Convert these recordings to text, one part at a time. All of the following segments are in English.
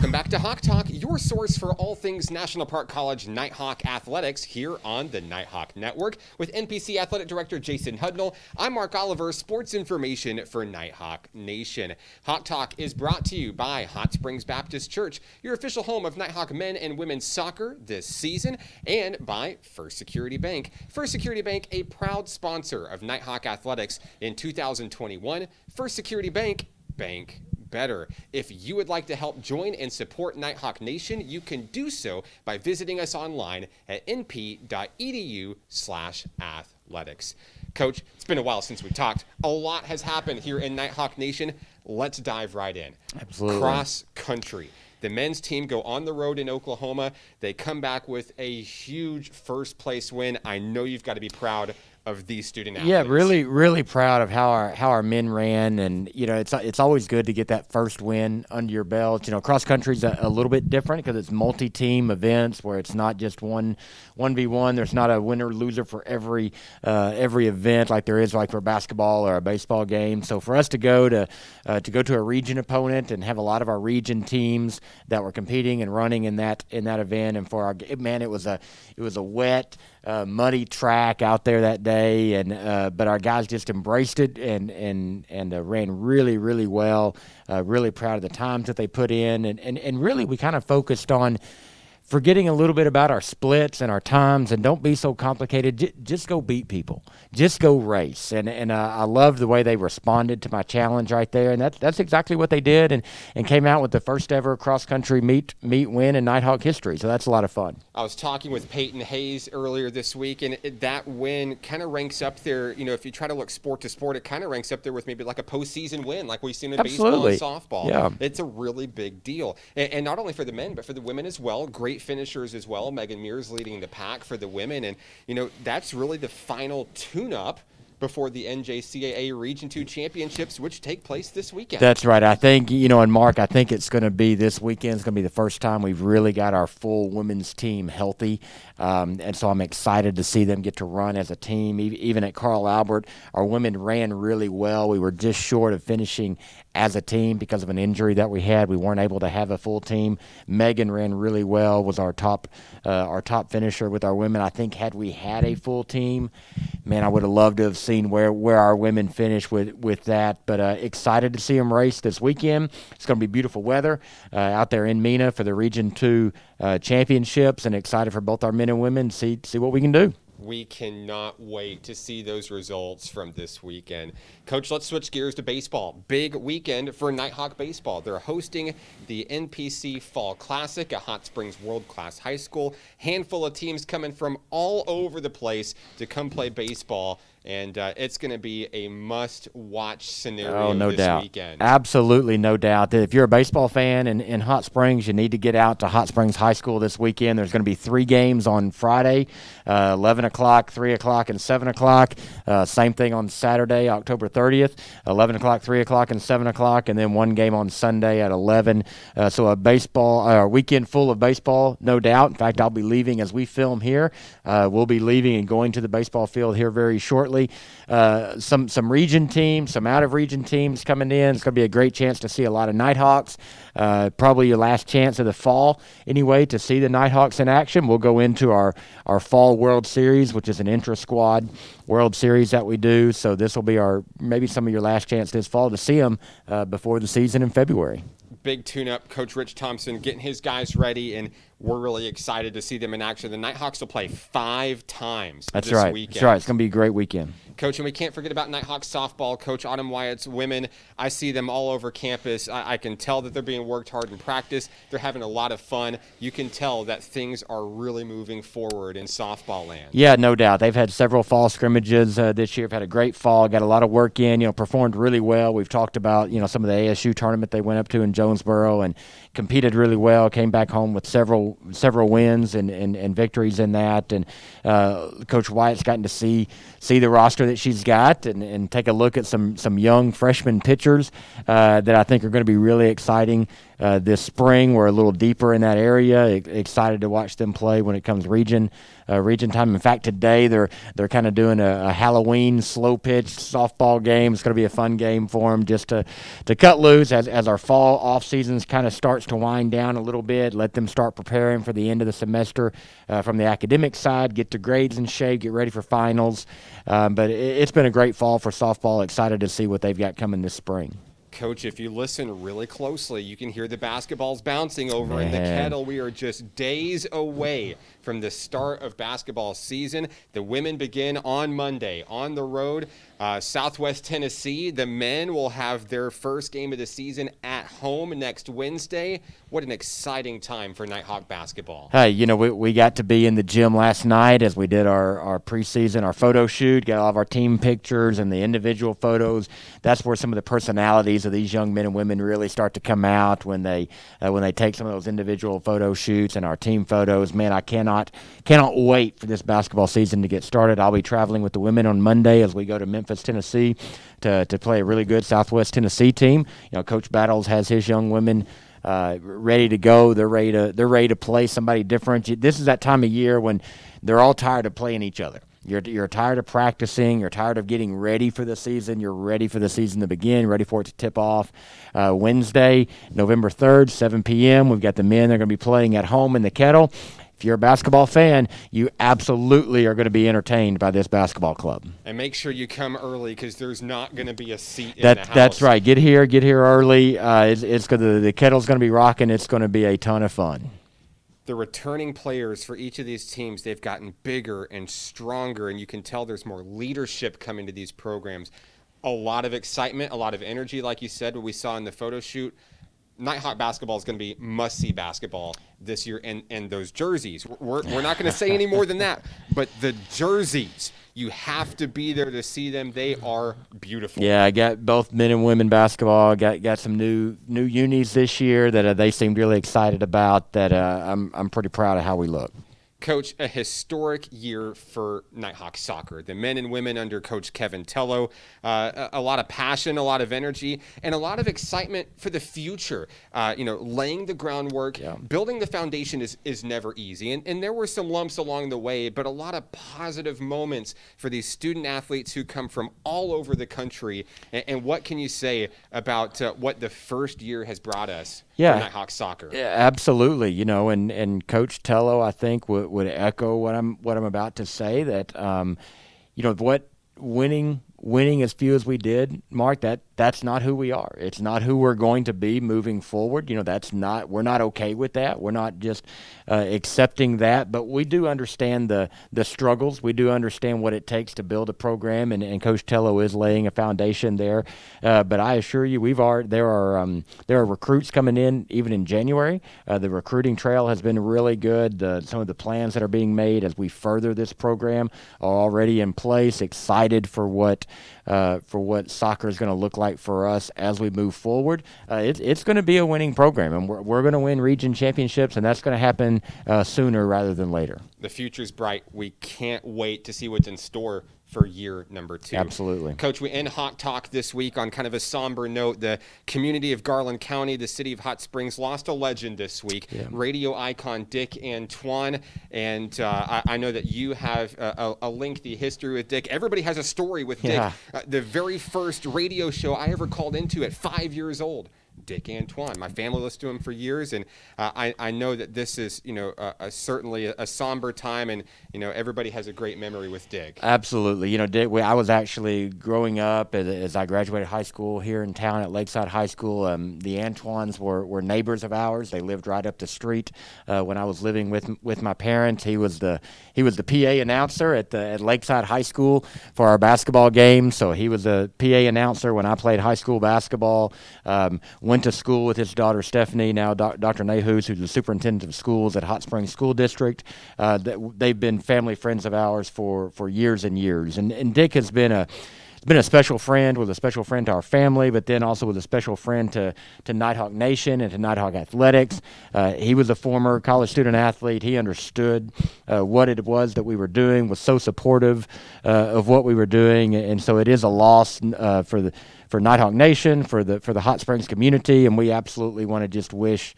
Welcome back to Hawk Talk, your source for all things National Park College Nighthawk athletics here on the Nighthawk Network with NPC Athletic Director Jason Hudnall. I'm Mark Oliver, sports information for Nighthawk Nation. Hawk Talk is brought to you by Hot Springs Baptist Church, your official home of Nighthawk men and women's soccer this season, and by First Security Bank. First Security Bank, a proud sponsor of Nighthawk athletics in 2021. First Security Bank, bank better. If you would like to help join and support Nighthawk Nation, you can do so by visiting us online at np.edu/athletics. Coach, it's been a while since we talked. A lot has happened here in Nighthawk Nation. Let's dive right in. Absolutely. Cross country. The men's team go on the road in Oklahoma. They come back with a huge first place win. I know you've got to be proud of these student athletes. Yeah, really proud of how our men ran, and it's always good to get that first win under your belt. Cross country's a little bit different because it's multi-team events where it's not just 1v1. There's not a winner loser for every event like there is like for basketball or a baseball game. So for us to go to a region opponent and have a lot of our region teams that were competing and running in that event, and for our man, it was a wet, muddy track out there that day, and but our guys just embraced it and ran really well. Really proud of the times that they put in, and really we kind of focused on forgetting a little bit about our splits and our times, and don't be so complicated. Just go beat people. Just go race. And I loved the way they responded to my challenge right there, and that's exactly what they did, and came out with the first ever cross-country meet win in Nighthawk history. So that's a lot of fun. I was talking with Peyton Hayes earlier this week, and that win kind of ranks up there. If you try to look sport to sport, it kind of ranks up there with maybe like a postseason win, like we've seen in Absolutely. baseball and softball. Yeah. It's a really big deal. And not only for the men, but for the women as well. Great finishers as well. Megan Mears leading the pack for the women. And, that's really the final tune-up before the NJCAA Region 2 Championships, which take place this weekend. That's right. I think, and Mark, I think it's going to be this weekend. It's going to be the first time we've really got our full women's team healthy. And so I'm excited to see them get to run as a team. Even at Carl Albert, our women ran really well. We were just short of finishing as a team because of an injury that we had. We weren't able to have a full team. Megan ran really well, was our top finisher with our women. I think had we had a full team, man, I would have loved to have seen where our women finished with that. But excited to see them race this weekend. It's going to be beautiful weather out there in Mena for the Region 2 championships, and excited for both our men and women to see what we can do. We cannot wait to see those results from this weekend. Coach, let's switch gears to baseball. Big weekend for Nighthawk baseball. They're hosting the NPC Fall Classic at Hot Springs World Class High School. Handful of teams coming from all over the place to come play baseball. And it's going to be a must-watch scenario no this doubt. weekend. Absolutely, no doubt. If you're a baseball fan in Hot Springs, you need to get out to Hot Springs High School this weekend. There's going to be 3 games on Friday, 11 o'clock, 3 o'clock, and 7 o'clock. Same thing on Saturday, October 30th, 11 o'clock, 3 o'clock, and 7 o'clock, and then 1 game on Sunday at 11. So a weekend full of baseball, no doubt. In fact, I'll be leaving as we film here. We'll be leaving and going to the baseball field here very shortly. Some region teams, some out-of-region teams coming in. It's going to be a great chance to see a lot of Nighthawks. Probably your last chance of the fall, anyway, to see the Nighthawks in action. We'll go into our Fall World Series, which is an intra-squad World Series that we do. So this will be maybe some of your last chance this fall to see them before the season in February. Big tune-up. Coach Rich Thompson getting his guys ready, and we're really excited to see them in action. The Nighthawks will play 5 times this weekend. That's right. It's going to be a great weekend. Coach, and we can't forget about Nighthawks softball. Coach Autumn Wyatt's women, I see them all over campus. I can tell that they're being worked hard in practice. They're having a lot of fun. You can tell that things are really moving forward in softball land. Yeah, no doubt. They've had several fall scrimmages this year. Have had a great fall, got a lot of work in, performed really well. We've talked about, some of the ASU tournament they went up to in Jonesboro and competed really well, came back home with several several wins and victories in that. And Coach Wyatt's gotten to see the roster that she's got and take a look at some young freshman pitchers that I think are going to be really exciting this spring. We're a little deeper in that area. Excited to watch them play when it comes region time. In fact, today they're kind of doing a Halloween slow pitch softball game. It's going to be a fun game for them just to cut loose as our fall off seasons kind of starts to wind down a little bit. Let them start preparing for the end of the semester from the academic side, get their grades in shape, get ready for finals. But it's been a great fall for softball. Excited to see what they've got coming this spring. Coach, if you listen really closely, you can hear the basketballs bouncing over in the kettle. We are just days away from the start of basketball season. The women begin on Monday on the road, Southwest Tennessee. The men will have their first game of the season at home next Wednesday. What an exciting time for Nighthawk basketball. Hey, we got to be in the gym last night as we did our preseason, our photo shoot, got all of our team pictures and the individual photos. That's where some of the personalities of these young men and women really start to come out when they take some of those individual photo shoots and our team photos. Man, I cannot wait for this basketball season to get started. I'll be traveling with the women on Monday as we go to Memphis, Tennessee to play a really good Southwest Tennessee team. Coach Battles has his young women ready to go. They're ready to play somebody different. This is that time of year when they're all tired of playing each other. You're tired of practicing. You're tired of getting ready for the season. You're ready for the season to begin, ready for it to tip off. Wednesday, November 3rd, 7 p.m. We've got the men. They're going to be playing at home in the Kettle. If you're a basketball fan, you absolutely are going to be entertained by this basketball club. And make sure you come early because there's not going to be a seat in the house. That's right. Get here early. The Kettle's going to be rocking. It's going to be a ton of fun. The returning players for each of these teams, they've gotten bigger and stronger, and you can tell there's more leadership coming to these programs. A lot of excitement, a lot of energy, like you said, what we saw in the photo shoot. Nighthawk basketball is going to be must-see basketball this year, and those jerseys. We're not going to say any more than that, but the jerseys, you have to be there to see them. They are beautiful. Yeah, I got both men and women basketball. Got some new unis this year that they seemed really excited about. That I'm pretty proud of how we look. Coach, a historic year for Nighthawk soccer. The men and women under Coach Kevin Tello, a lot of passion, a lot of energy, and a lot of excitement for the future. Laying the groundwork, building the foundation is never easy. And there were some lumps along the way, but a lot of positive moments for these student athletes who come from all over the country. And what can you say about what the first year has brought us for Nighthawk soccer? Yeah, absolutely. And Coach Tello, I think, would echo what I'm about to say, that what winning as few as we did, Mark, that's not who we are. It's not who we're going to be moving forward. We're not okay with that. We're not just accepting that, but we do understand the struggles. We do understand what it takes to build a program, and Coach Tello is laying a foundation there. But I assure you, there are recruits coming in even in January. The recruiting trail has been really good. Some of the plans that are being made as we further this program are already in place. Excited for what soccer is going to look like for us as we move forward. It's going to be a winning program, and we're going to win region championships, and that's going to happen sooner rather than later. The future's bright. We can't wait to see what's in store for year number 2. Absolutely. Coach, we end Hawk Talk this week on kind of a somber note. The community of Garland County, the city of Hot Springs, lost a legend this week, radio icon Dick Antoine. And I know that you have a lengthy history with Dick. Everybody has a story with Dick. The very first radio show I ever called into at 5 years old, Dick Antoine. My family listened to him for years, and I know that this is, certainly a somber time, and everybody has a great memory with Dick. Absolutely. Dick, I was actually growing up as I graduated high school here in town at Lakeside High School. The Antoines were neighbors of ours. They lived right up the street when I was living with my parents. He was the PA announcer at Lakeside High School for our basketball games. So he was a PA announcer when I played high school basketball. Went to school with his daughter Stephanie, now Dr. Nahus, who's the superintendent of schools at Hot Springs School District. They've been family friends of ours for years and years. And Dick has been been a special friend, with a special friend to our family, but then also with a special friend to Nighthawk Nation and to Nighthawk Athletics. He was a former college student athlete. He understood what it was that we were doing, was so supportive of what we were doing, and so it is a loss for Nighthawk Nation, for the Hot Springs community, and we absolutely want to just wish,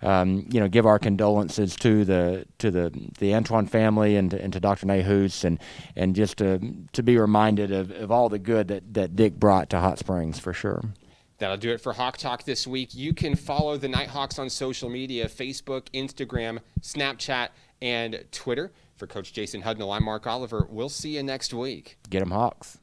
give our condolences to the Antoine family and to Dr. Nahus, and just to be reminded of all the good that Dick brought to Hot Springs, for sure. That'll do it for Hawk Talk this week. You can follow the Nighthawks on social media: Facebook, Instagram, Snapchat, and Twitter. For Coach Jason Hudnall, I'm Mark Oliver. We'll see you next week. Get 'em Hawks.